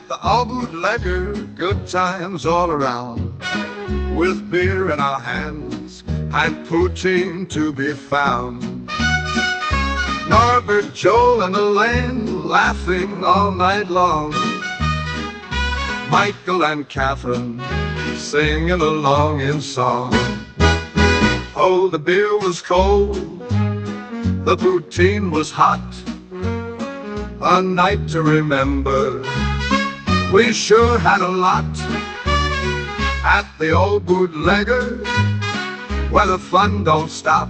At the Aubootlegger, good times all around, with beer in our hands and Poutine to be found. Norbert, Joel, and Elaine laughing all night long. Michael and Catherine singing along in song. Oh, the beer was cold, the Poutine was hot. A night to remember, we sure had a lot. At the old bootlegger, where the fun don't stop.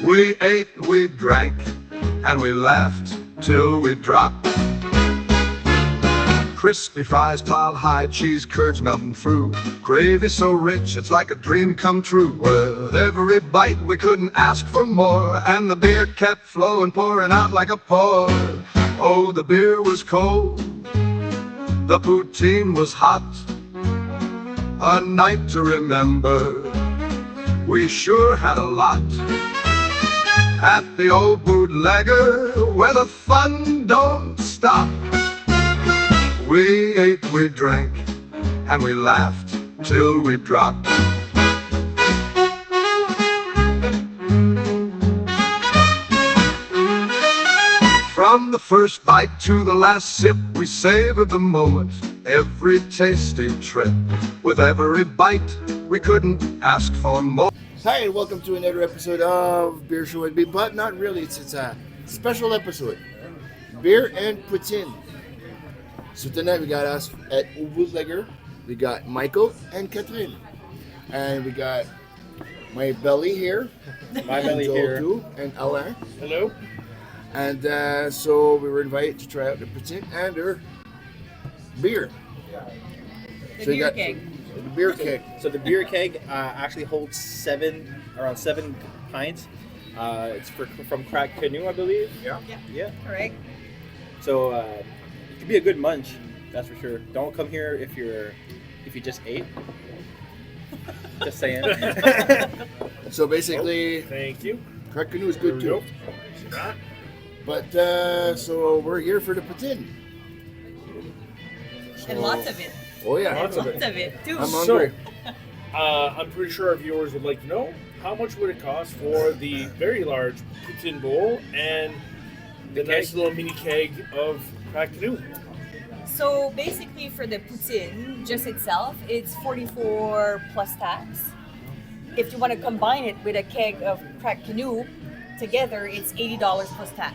We ate, we drank, and we laughed till we dropped. Crispy fries piled high, cheese curds melting through, gravy so rich it's like a dream come true. With every bite we couldn't ask for more, and the beer kept flowing, pouring out like a pour. Oh, the beer was cold, the poutine was hot. A night to remember, we sure had a lot. At the old bootlegger, where the fun don't stop. We ate, we drank, and we laughed till we dropped. From the first bite to the last sip, we savored the moment, every tasty trip. With every bite, we couldn't ask for more. Hi, and welcome to another episode of Beer Show NB, but not really, it's a special episode. Beer and Poutine. So tonight we got us at Aubootlegger. We got Michael and Catherine. And we got my belly here. My belly here. Too, and Alain. Hello. And so we were invited to try out the Poutine and their beer. The beer keg. The beer keg. So the beer keg actually holds around 7 pints. It's from Crack Canoe, I believe. Yeah. Correct. So it could be a good munch, that's for sure. Don't come here if you just ate. Just saying. So basically, Thank you. Crack Canoe is good too. But so we're here for the Poutine. And lots of it. Oh yeah, Lots of it too. I'm hungry. I'm pretty sure our viewers would like to know how much would it cost for the very large Poutine bowl and the nice little mini keg of Crack Canoe. So basically for the poutine just itself, it's 44 plus tax. If you want to combine it with a keg of Crack Canoe together, it's $80 plus tax.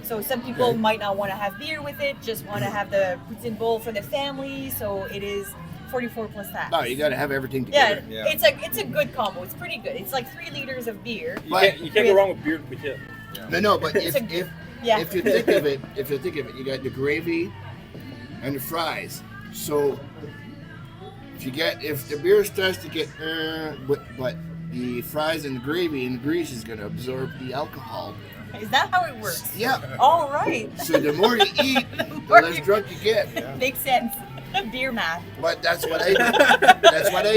So some people might not want to have beer with it, just want to have the poutine bowl for the family. So it is 44 plus tax. No, you gotta have everything together. Yeah, it's a good combo. It's pretty good. It's like 3 liters of beer. You can't go wrong with beer and poutine. No, but if you think of it, you got the gravy and the fries. So if the beer starts to get but the fries and the gravy and the grease is gonna absorb the alcohol. Is that how it works? Yeah. All right. So the more you eat, the less drunk you get. Makes sense. Beer math. But that's what I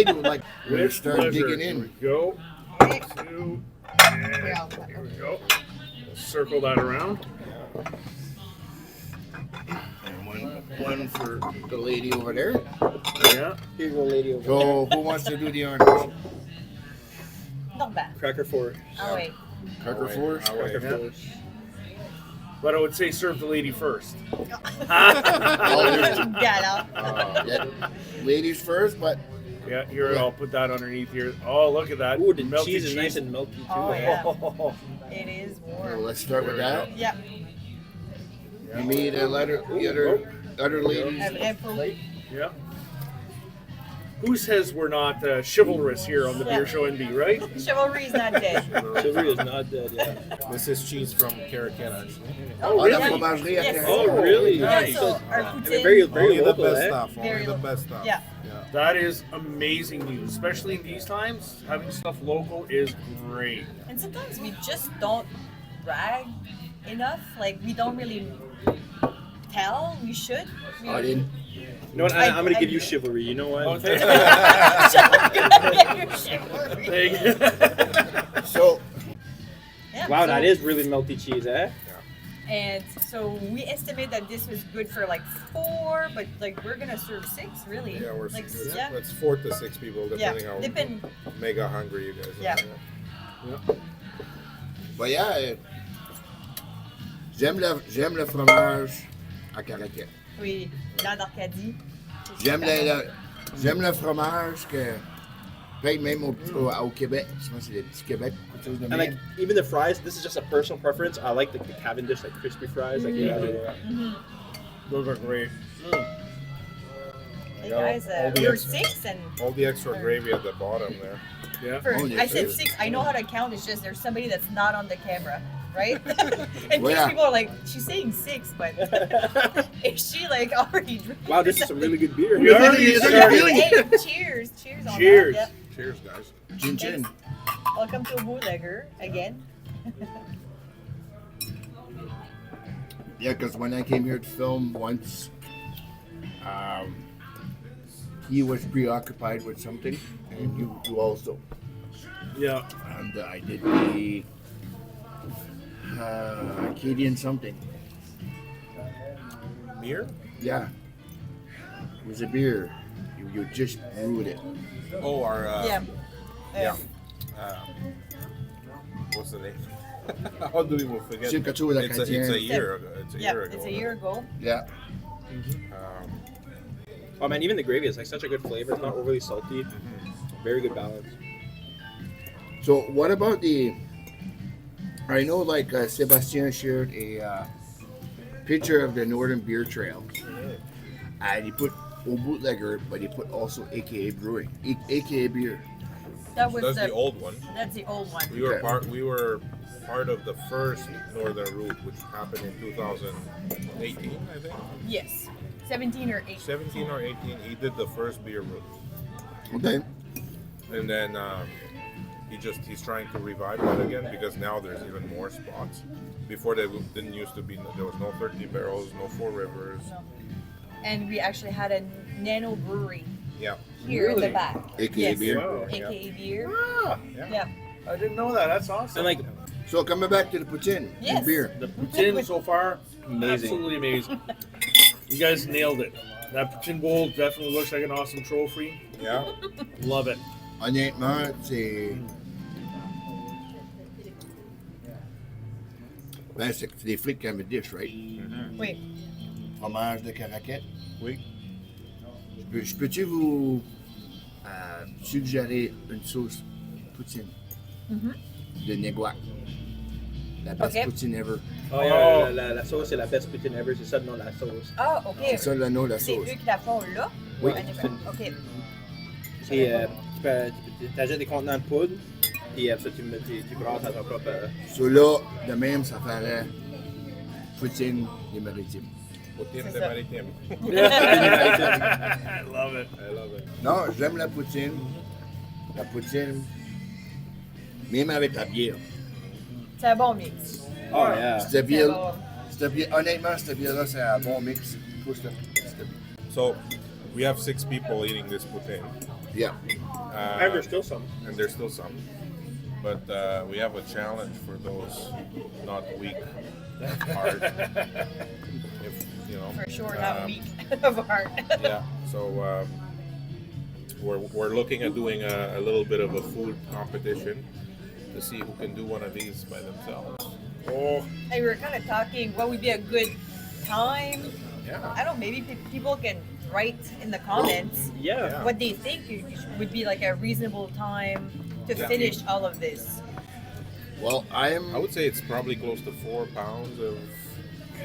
do. Like we With start pleasure. digging Here we in. go. 2, and there we go. We'll circle that around. And one for the lady over there. Yeah. Here's a lady over So who wants to do the honors? Not bad. there. Cracker for Oh wait. Cracker Force. Cracker Yeah. Force. But I would say serve the lady first. Yeah, Yeah, ladies first, but Yeah, here, I'll put that underneath here. Oh, look at that. Ooh, the Melty cheese is nice and milky too. Oh, yeah. It is well, warm. let's start with that. Yep. You meet the other ladies. Yeah. Who says we're not chivalrous here on the Beer Show NB, right? Chivalry's not dead. Chivalry is not dead yet. This is cheese from Caracana, actually. Oh, that's really? fromage Yes. Oh, really? Yeah, Nice. so our And poutine. very Only the local, best eh? stuff. Only Very the local. best stuff. Yeah. That is amazing news, especially in these times. Having stuff local is great. And sometimes we just don't brag enough. Like we don't really tell. We should. I didn't. You know what? I'm going to give you chivalry. You know what? Oh, thank So Yeah, Wow, so- that is really melty cheese, eh? And so we estimate that this was good for like 4, but like we're gonna serve 6, really. Yeah, we're like, it's 4 to 6 people, depending how mega hungry you guys are. Yeah. But yeah, j'aime le fromage à caraquette. Oui, dans l'Arcadie. J'aime le fromage que peut-être même au Québec. Je pense que c'est le petit Québec, quelque chose de And même. like even the fries, this is just a personal preference. I like the Cavendish, like crispy fries. Like Those are great. Hey guys, we were 6 and All the extra gravy at the bottom there. Yeah. I said 6. I know how to count. It's just there's somebody that's not on the camera, right? And Well, yeah. people are like, she's saying 6, but is she like already drinking? wow, this is some really good beer. We already started. Hey, cheers on Cheers. that. Cheers, guys. Chin chin. Yep. Welcome to Aubootlegger again. Yeah, because when I came here to film once, he was preoccupied with something, and you also. Yeah. And I did the Acadian something. Beer? Yeah. It was a beer. You just brewed it. Oh, our Yeah. what's the name? How do we forget? C'est quelque chose It's a d'Acadien. year ago. It's a year ago. It's a year ago. Yeah. Oh man, even the gravy is like such a good flavor. It's not overly salty. Very good balance. So what about the? I know like Sebastien shared a picture of the Northern Beer Trail, and he put Aubootlegger, but he put also AKA Brewing, AKA Beer. That was That's the old one. That's the old one. We were Okay. We were part of the first Northern route, which happened in 2018, I think. Yes. 17 or 18. 17 or 18. He did the first beer route, Okay. and then he's trying to revive that again because now there's even more spots. Before there didn't used to be. There was no 13 barrels, no Four Rivers. And we actually had a nano brewery Yeah. here in the Really? back. AKA Yes. Beer. Wow. AKA beer. Ah, Yeah. I didn't know that. That's awesome. And like So coming back to the Poutine, Yes. the beer. the Poutine so far, Amazing. absolutely amazing. You guys nailed it. That Poutine bowl definitely looks like an awesome trophy. Yeah. Love it. Honnêtement, c'est. Ben, c'est des frites comme dish, right? Wait. Fromage de caraquette. Oui. Je peux-tu vous suggérer une sauce poutine de Néguac? La best Ok. poutine ever. oh yeah, la sauce c'est la best poutine ever. C'est ça le nom de la sauce. Ah, ok. C'est ça le nom de la C'est sauce. eux qui la font là? Oui. Ok. Et tu achètes des contenants de poudre. Et après ça tu brasses à ton propre. So là, de même, ça ferait poutine des maritimes. Poutine C'est de ça. Maritime. I love it. I love it. Non, j'aime la poutine. La poutine, même avec la bière. C'est un bon mix. Oh yeah. Cette C'est bière, bon. honnêtement, cette bière-là, c'est un bon mix pour cette bière. So, we have 6 people eating this poutine. Yeah. And there's still some. And there's still some. But we have a challenge for those not weak at heart. If you know. For sure, not weak of heart. Yeah. So we're looking at doing a little bit of a food competition to see who can do one of these by themselves. Oh, Hey, we were kind of talking what would be a good time. Yeah. I don't know, maybe people can write in the comments Yeah. what they think would be like a reasonable time to Yeah. finish all of this. Well, I would say it's probably close to 4 pounds of.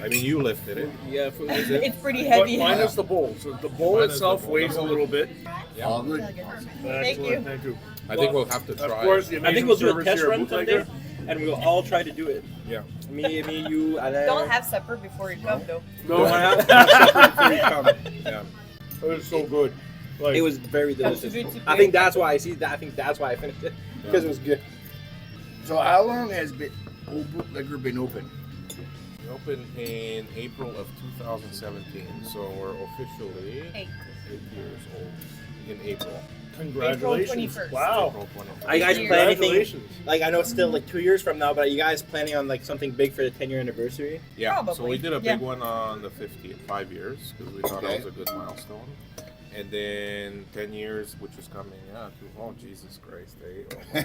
I mean, you lifted it. Yeah. Is it? It's pretty but heavy. minus the bowl. So the bowl Minus itself the bowl. weighs a little bit. Yeah. all good. Thank you. Thank you. I think we'll have to Of try. course, the I amazing think we'll do a service test here at run someday, Bootlegger. and we'll all try to do it. Yeah. Me, you, Alain. Don't have supper before you come, though. No, Don't have before you come. Yeah. it was so good. Like, It was very delicious. good to I think that's why I think that's why I finished it because it was good. So how long has Aubootlegger been open? We opened in April of 2017, so we're officially 8 Hey, years old in April. Congratulations! 21st. Wow. Are you guys Cheers. planning anything? Congratulations. Like I know it's still like 2 years from now, but are you guys planning on like something big for the 10-year anniversary? Yeah, so Probably, we did a yeah. big one on the 5 years because we thought Okay. that was a good milestone. And then 10 years, which is coming, oh, Jesus Christ, eh? Oh, my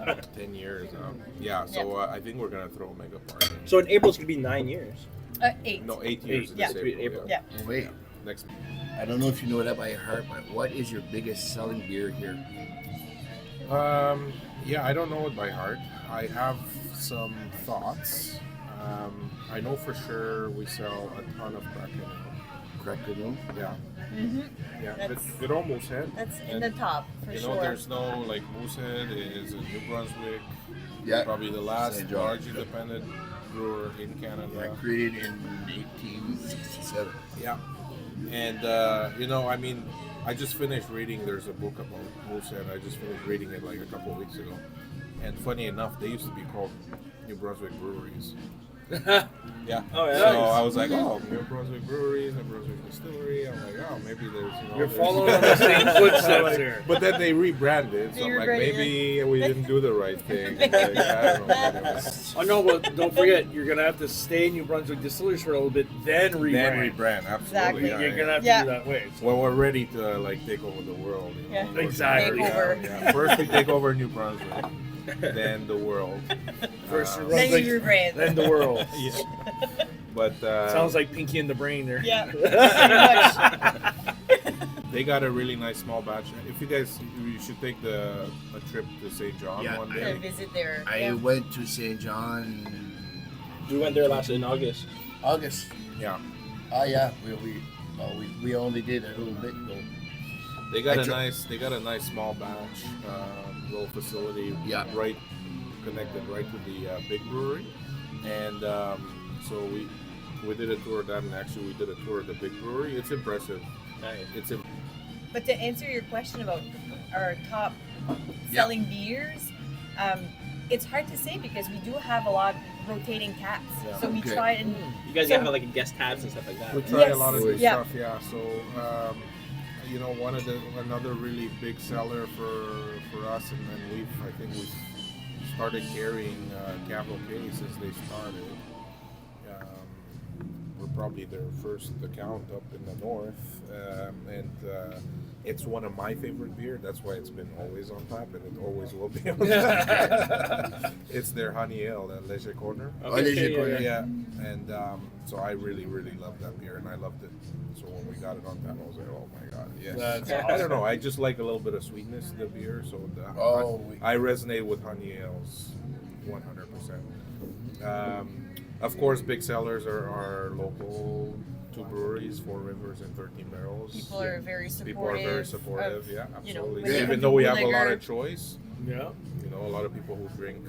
God. 10 years, yeah, so I think we're going to throw a mega party. So in April it's gonna be 9 years. 8. No, 8 years Yeah. this April. April. Yeah. Wait, Next. I don't know if you know that by heart, but what is your biggest selling beer here? Yeah, I don't know it by heart. I have some thoughts. I know for sure we sell a ton of Kraken. Kraken. Yeah. Mm-hmm. Yeah, That's- it almost hit. That's in And, the top for You sure. know, there's no, like, Moosehead is in New Brunswick. Yeah. Probably the last St. John. large independent brewer in Yeah, Canada. created in 1867. Yeah. And, you know, I mean, I just finished reading, there's a book about Moosehead. I just finished reading it like a couple of weeks ago. And funny enough, they used to be called New Brunswick breweries. Yeah. Oh, yeah. So Nice. I was like, oh, New Brunswick breweries, New Brunswick distillery. I'm like, oh, maybe there's, you know. You're there's- following on the same footsteps here. But then they rebranded, so They I'm like, rebranded. maybe we didn't do the right thing. Like, I don't know. Anyways. Oh no, but don't forget, you're gonna have to stay in New Brunswick Distilleries for a little bit, then rebrand. Then rebrand, absolutely. Exactly. Yeah, You're yeah. gonna have to Yeah. do that way. So. When we're ready to like take over the world. You know, Yeah. of course, Exactly. yeah, Takeover. yeah. First we take over New Brunswick, then the world. First, Uh, it Then runs like, you rebrand. then the world. Yeah. But Sounds like Pinky in the Brain there. Yeah. Pretty much. they got a really nice small batch. If you guys, you should take a trip to St. John Yeah, one To day. visit there. I Yeah. went to St. John We went there last in August. August. Yeah. Oh yeah, we only did a little bit though. They got I a tr- nice small batch, little facility, Yeah. right connected right to the big brewery, and so we did a tour of that, and actually we did a tour of the big brewery. It's impressive. Nice. It's But to answer your question about our top Yeah. selling beers, it's hard to say because we do have a lot of rotating taps. Yeah. So we Okay. try and You guys So- have like guest tabs and stuff like that. we try Yes. a lot of good Yeah. stuff. Yeah. So you know, another really big seller for us, and then I think we've started carrying Capital K since they started. We're probably their first account up in the north, and it's one of my favorite beer. That's why it's been always on tap, and it always will be on tap. It's their honey ale, the Leger Corner. Leger Corner. Yeah, and so I really, really love that beer, and I loved it. So when we got it on tap, I was like, oh my god, yes. That's I awesome. don't know. I just like a little bit of sweetness in the beer, so I resonate with honey ales 100%. Of course, big sellers are local. 2 breweries, 4 Rivers and 13 Barrels. people are very supportive. People are very supportive. of, yeah, you know, absolutely. when they Even come though to we have a lot Aubootlegger. of choice, Yeah. you know, a lot of people who drink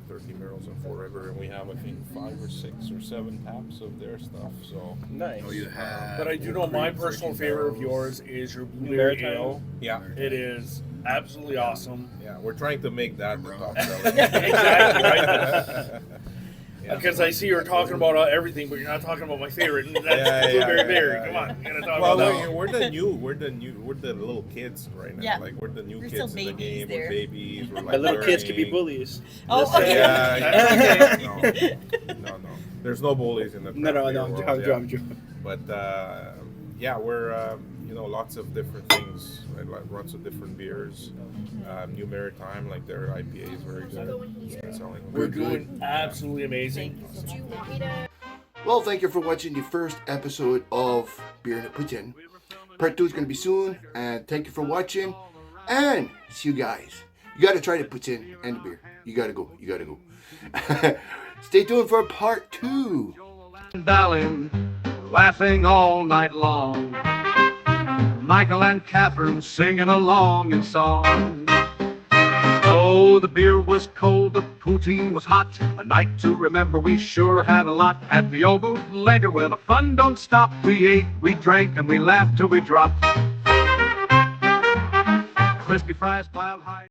13 Barrels and 4 River, and we have, I think, 5 or 6 or 7 taps of their stuff. So Nice. Oh, you have. But I do know my personal favorite of yours is your Blueberry Maritime. Ale. yeah, It is absolutely awesome. yeah, we're trying to make that the top Exactly, seller. Yeah. Because I see you're talking about everything, but you're not talking about my favorite, and that's Yeah, Blueberry yeah, Berry. yeah, Come yeah. on, you gotta talk Well, about that. we're the little kids right now. Yeah. Like we're the new We're kids still in the babies game. there. We're babies. We're like The little kids can be learning. bullies. Oh, Listen. okay. Yeah, no. There's no bullies in the No, craft beer I'm world, joking, yeah. I'm joking. But yeah, we're you know, lots of different things, right? Like lots of different beers. New Maritime, like their IPA is very good. It's been selling. We're doing absolutely amazing. Do you want me to? Well, thank you for watching the first episode of Beer and Poutine. Part 2 is going to be soon, and thank you for watching. And see you guys. You got to try the Poutine and the beer. You got to go. You got to go. Stay tuned for part 2. Darling, laughing all night long. Michael and Catherine singing along in song. Oh, the beer was cold, the poutine was hot. A night to remember, we sure had a lot. At the Aubootlegger where the fun don't stop. We ate, we drank, and we laughed till we dropped. Crispy fries piled high.